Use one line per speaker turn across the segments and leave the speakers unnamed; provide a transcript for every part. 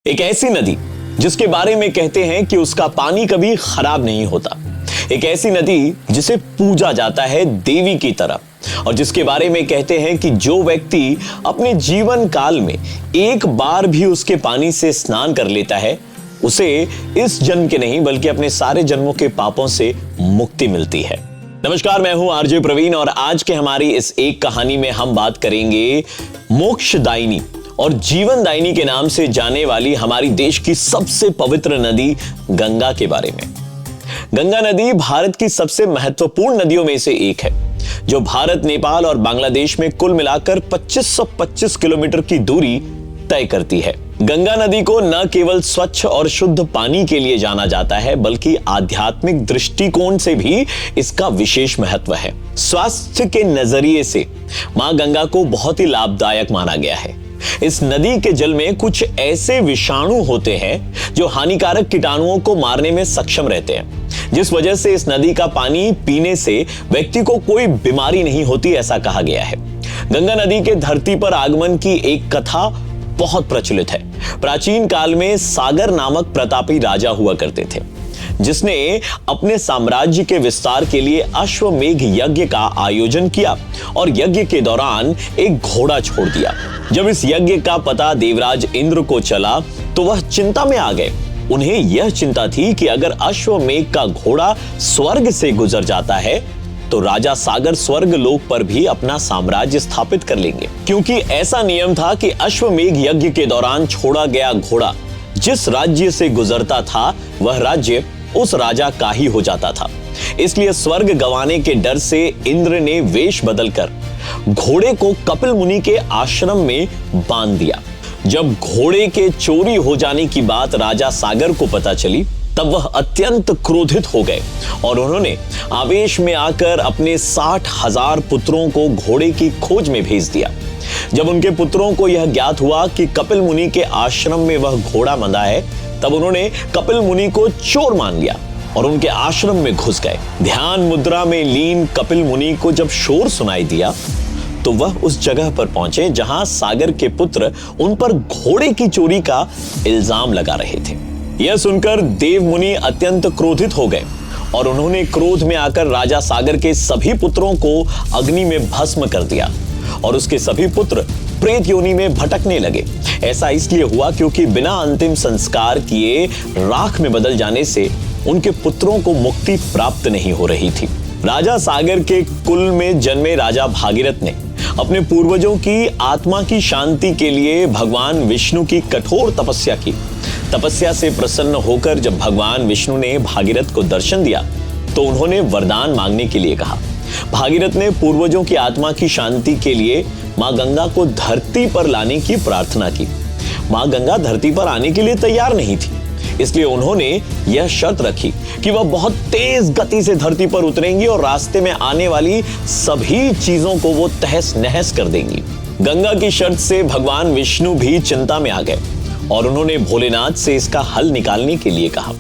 एक ऐसी नदी जिसके बारे में कहते हैं कि उसका पानी कभी खराब नहीं होता। एक ऐसी नदी जिसे पूजा जाता है देवी की तरह, और जिसके बारे में कहते हैं कि जो व्यक्ति अपने जीवन काल में एक बार भी उसके पानी से स्नान कर लेता है, उसे इस जन्म के नहीं बल्कि अपने सारे जन्मों के पापों से मुक्ति मिलती है। नमस्कार, मैं हूं आरजे प्रवीण और आज के हमारी इस एक कहानी में हम बात करेंगे मोक्षदायिनी और जीवनदायिनी के नाम से जाने वाली हमारी देश की सबसे पवित्र नदी गंगा के बारे में। गंगा नदी भारत की सबसे महत्वपूर्ण नदियों में से एक है, जो भारत, नेपाल और बांग्लादेश में कुल मिलाकर 2525 किलोमीटर की दूरी तय करती है। गंगा नदी को न केवल स्वच्छ और शुद्ध पानी के लिए जाना जाता है, बल्कि आध्यात्मिक दृष्टिकोण से भी इसका विशेष महत्व है। स्वास्थ्य के नजरिए से मां गंगा को बहुत ही लाभदायक माना गया है। इस नदी के जल में कुछ ऐसे विषाणु होते हैं जो हानिकारक कीटाणुओं को मारने में सक्षम रहते हैं, जिस वजह से इस नदी का पानी पीने से व्यक्ति को कोई बीमारी नहीं होती, ऐसा कहा गया है। गंगा नदी के धरती पर आगमन की एक कथा बहुत प्रचलित है। प्राचीन काल में सागर नामक प्रतापी राजा हुआ करते थे, जिसने अपने साम्राज्य के विस्तार के लिए अश्वमेघ यज्ञ का आयोजन किया और यज्ञ के दौरान एक घोड़ा छोड़ दिया। जब इस यज्ञ का पता देवराज इंद्र को चला तो वह चिंता में आ गए। उन्हें यह चिंता थी कि अगर अश्वमेघ का घोड़ा स्वर्ग से गुजर जाता है तो राजा सागर स्वर्ग लोक पर भी अपना साम्राज्य स्थापित कर लेंगे, क्योंकि ऐसा नियम था कि अश्वमेघ यज्ञ के दौरान छोड़ा गया घोड़ा जिस राज्य से गुजरता था वह राज्य उस राजा का ही हो जाता था। इसलिए स्वर्ग गंवाने के डर से इंद्र ने वेश बदलकर घोड़े को कपिल मुनि के आश्रम में बांध दिया। जब घोड़े के चोरी हो जाने की बात राजा सागर को पता चली, तब वह अत्यंत क्रोधित हो गए और उन्होंने आवेश में आकर अपने 60,000 पुत्रों को घोड़े की खोज में भेज दिया। जब उनके पुत्रों को यह ज्ञात हुआ कि कपिल मुनि के आश्रम में वह घोड़ा बंधा है, तब उन्होंने कपिल मुनि को चोर मान लिया और उनके आश्रम में घुस गए। ध्यान मुद्रा में लीन कपिल मुनि को जब शोर सुनाई दिया तो वह उस जगह पर पहुंचे जहां सागर के पुत्र उन पर घोड़े की चोरी का इल्जाम लगा रहे थे। यह सुनकर देव मुनि अत्यंत क्रोधित हो गए और उन्होंने क्रोध में आकर राजा सागर के सभी पुत्रों को अग्नि में भस्म कर दिया और उसके सभी पुत्र प्रेत योनि में भटकने लगे। ऐसा इसलिए हुआ क्योंकि बिना अंतिम संस्कार किए राख में बदल जाने से उनके पुत्रों को मुक्ति प्राप्त नहीं हो रही थी। राजा सागर के कुल में जन्मे राजा भागीरथ ने अपने पूर्वजों की आत्मा की शांति के लिए भगवान विष्णु की कठोर तपस्या की। तपस्या से प्रसन्न होकर जब भगवान विष्णु ने भागीरथ को दर्शन दिया तो उन्होंने वरदान मांगने के लिए कहा। भागीरथ ने पूर्वजों की आत्मा की शांति के लिए मां गंगा को धरती पर लाने की प्रार्थना की। मां गंगा धरती पर आने के लिए तैयार नहीं थी, इसलिए उन्होंने यह शर्त रखी कि वह बहुत तेज गति से धरती पर उतरेंगी और रास्ते में आने वाली सभी चीजों को वो तहस नहस कर देंगी। गंगा की शर्त से भगवान विष्णु भी चिंता में आ गए और उन्होंने भोलेनाथ से इसका हल निकालने के लिए कहा।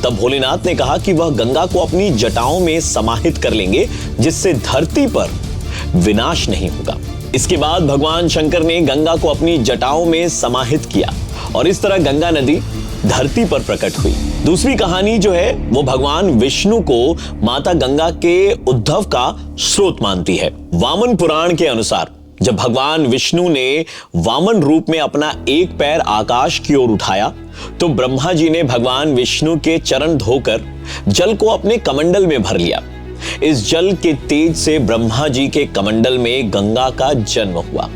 तब भोलेनाथ ने कहा कि वह गंगा को अपनी जटाओं में समाहित कर लेंगे, जिससे धरती पर विनाश नहीं होगा। इसके बाद भगवान शंकर ने गंगा को अपनी जटाओं में समाहित किया और इस तरह गंगा नदी धरती पर प्रकट हुई। दूसरी कहानी जो है वो भगवान विष्णु को माता गंगा के उद्भव का स्रोत मानती है। वामन पुराण के अनुसार जब भगवान विष्णु ने वामन रूप में अपना एक पैर आकाश की ओर उठाया तो ब्रह्मा जी ने भगवान विष्णु के चरण धोकर जल को अपने कमंडल में भर लिया। इस जल के तेज से ब्रह्मा जी के कमंडल में गंगा का जन्म हुआ।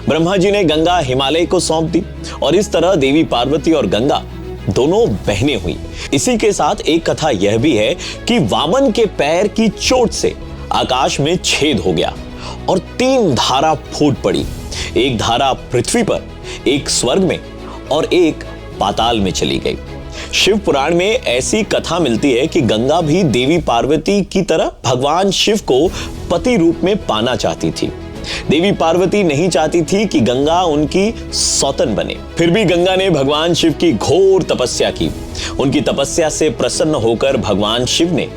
ब्रह्मा जी ने गंगा हिमालय को सौंप दी और इस तरह देवी पार्वती और गंगा दोनों बहनें हुई। इसी के साथ एक कथा यह भी है कि वामन के पैर की चोट से आकाश में छेद हो गया और 3 धारा फूट पड़ी। एक धारा पृथ्वी पर, एक स्वर्ग में और एक पाताल में चली गई। शिव पुराण में ऐसी कथा मिलती है कि गंगा भी देवी पार्वती की तरह भगवान शिव को पति रूप में पाना चाहती थी। देवी पार्वती नहीं चाहती थी कि गंगा उनकी सौतन बने, फिर भी गंगा ने भगवान शिव की घोर तपस्या की। उनकी तपस्या से प्रसन्न होकर भगवान शिव ने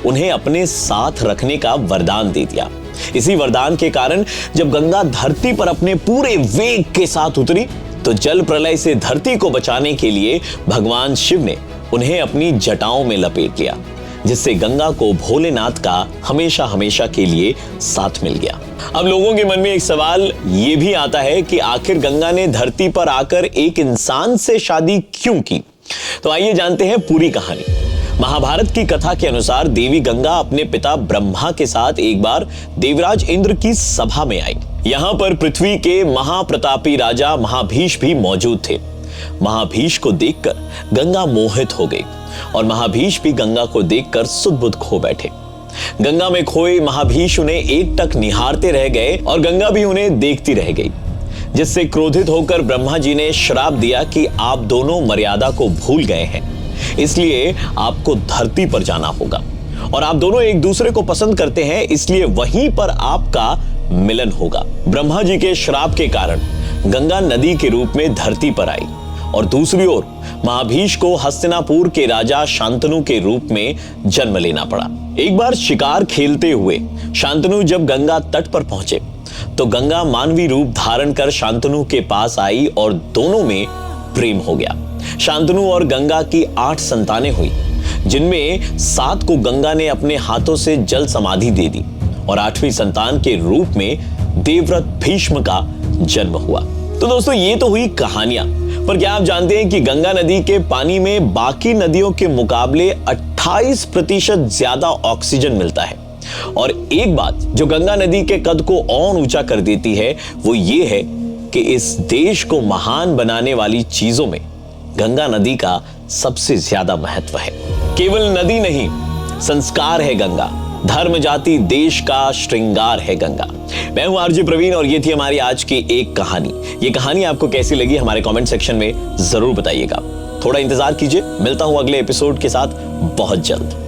उन्हें अपने साथ रखने का वरदान दे दिया। इसी वरदान के कारण जब गंगा धरती पर अपने पूरे वेग के साथ उतरी तो जल प्रलय से धरती को बचाने के लिए भगवान शिव ने उन्हें अपनी जटाओं में लपेट लिया, जिससे गंगा को भोलेनाथ का हमेशा हमेशा के लिए साथ मिल गया। अब लोगों के मन में एक सवाल यह भी आता है कि आखिर गंगा ने धरती पर आकर एक इंसान से शादी क्यों की? तो आइए जानते हैं पूरी कहानी। महाभारत की कथा के अनुसार देवी गंगा अपने पिता ब्रह्मा के साथ एक बार देवराज इंद्र की सभा में आई। यहां पर पृथ्वी के महाप्रतापी राजा महाभीष भी मौजूद थे। महाभीष को देखकर गंगा मोहित हो गई और महाभीष भी गंगा को देखकर सुध-बुध खो बैठे। गंगा में खोए महाभीष उन्हें एकटक निहारते रह गए और गंगा भी उन्हें देखती रह गई, जिससे क्रोधित होकर ब्रह्मा जी ने श्राप दिया कि आप दोनों मर्यादा को भूल गए हैं, इसलिए आपको धरती पर जाना होगा और आप दोनों एक दूसरे को पसंद करते हैं, इसलिए वहीं पर आपका मिलन होगा। ब्रह्मा जी के श्राप के कारण गंगा नदी के रूप में धरती पर आई और दूसरी ओर महाभीष को हस्तिनापुर के राजा शांतनु के रूप में जन्म लेना पड़ा। एक बार शिकार खेलते हुए शांतनु जब गंगा तट पर पहुंचे तो गंगा मानवी रूप धारण कर शांतनु के पास आई और दोनों में प्रेम हो गया। शांतनु और गंगा की 8 संतानें हुई, जिनमें 7 को गंगा ने अपने हाथों से जल समाधि दे दी और 8वीं संतान के रूप में देवव्रत भीष्म का जन्म हुआ। तो दोस्तों, ये तो हुई कहानियां, पर क्या आप जानते हैं कि गंगा नदी के पानी में बाकी नदियों के मुकाबले 28% ज्यादा ऑक्सीजन मिलता है। और एक बात जो गंगा नदी के कद को और ऊंचा कर देती है वो ये है कि इस देश को महान बनाने वाली चीजों में गंगा नदी का सबसे ज्यादा महत्व है। केवल नदी नहीं, संस्कार है गंगा, धर्म जाति देश का श्रृंगार है गंगा। मैं हूं आरजे प्रवीण और ये थी हमारी आज की एक कहानी। ये कहानी आपको कैसी लगी हमारे कमेंट सेक्शन में जरूर बताइएगा। थोड़ा इंतजार कीजिए, मिलता हूं अगले एपिसोड के साथ बहुत जल्द।